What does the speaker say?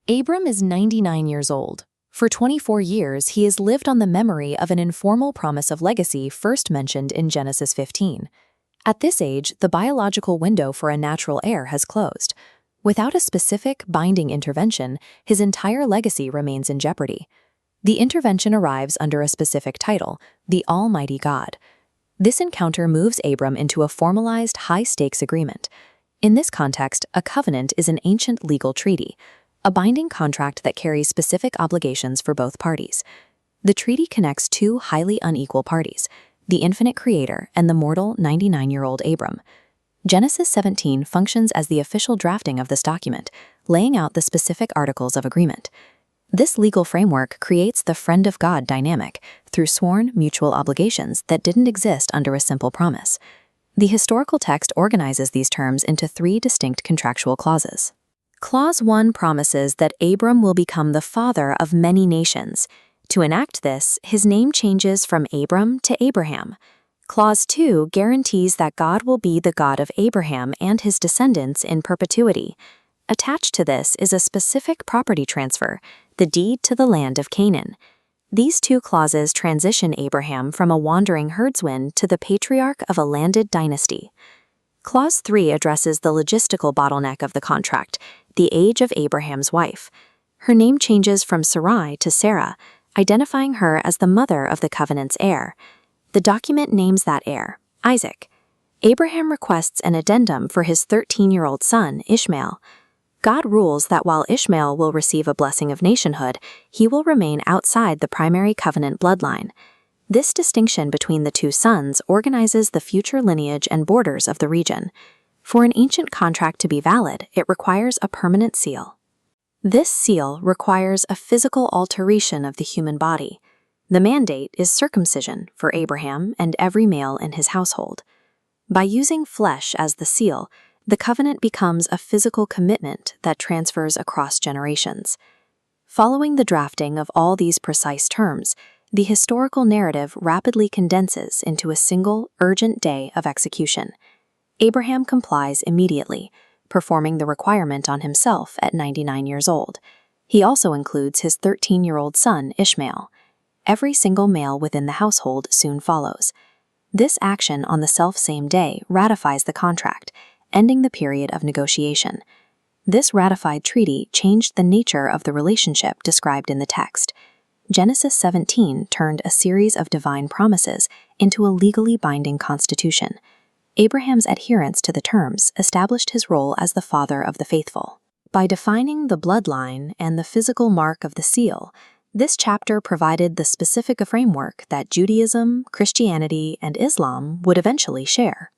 Abram is 99 years old. For 24 years, he has lived on the memory of an informal promise of legacy first mentioned in Genesis 15. At this age, the biological window for a natural heir has closed. Without a specific, binding intervention, his entire legacy remains in jeopardy. The intervention arrives under a specific title, the Almighty God. This encounter moves Abram into a formalized, high-stakes agreement. In this context, a covenant is an ancient legal treaty, a binding contract that carries specific obligations for both parties. The treaty connects two highly unequal parties, the infinite creator and the mortal 99-year-old Abram. Genesis 17 functions as the official drafting of this document, laying out the specific articles of agreement. This legal framework creates the friend of God dynamic through sworn mutual obligations that didn't exist under a simple promise. The historical text organizes these terms into three distinct contractual clauses. Clause 1 promises that Abram will become the father of many nations. To enact this, his name changes from Abram to Abraham. Clause 2 guarantees that God will be the God of Abraham and his descendants in perpetuity. Attached to this is a specific property transfer, the deed to the land of Canaan. These two clauses transition Abraham from a wandering herdsman to the patriarch of a landed dynasty. Clause 3 addresses the logistical bottleneck of the contract, the age of Abraham's wife. Her name changes from Sarai to Sarah, identifying her as the mother of the covenant's heir. The document names that heir, Isaac. Abraham requests an addendum for his 13-year-old son, Ishmael. God rules that while Ishmael will receive a blessing of nationhood, he will remain outside the primary covenant bloodline. This distinction between the two sons organizes the future lineage and borders of the region. For an ancient contract to be valid, it requires a permanent seal. This seal requires a physical alteration of the human body. The mandate is circumcision for Abraham and every male in his household. By using flesh as the seal, the covenant becomes a physical commitment that transfers across generations. Following the drafting of all these precise terms, the historical narrative rapidly condenses into a single, urgent day of execution. Abraham complies immediately, performing the requirement on himself at 99 years old. He also includes his 13-year-old son, Ishmael. Every single male within the household soon follows. This action on the self-same day ratifies the contract, ending the period of negotiation. This ratified treaty changed the nature of the relationship described in the text. Genesis 17 turned a series of divine promises into a legally binding constitution. Abraham's adherence to the terms established his role as the father of the faithful. By defining the bloodline and the physical mark of the seal, this chapter provided the specific framework that Judaism, Christianity, and Islam would eventually share.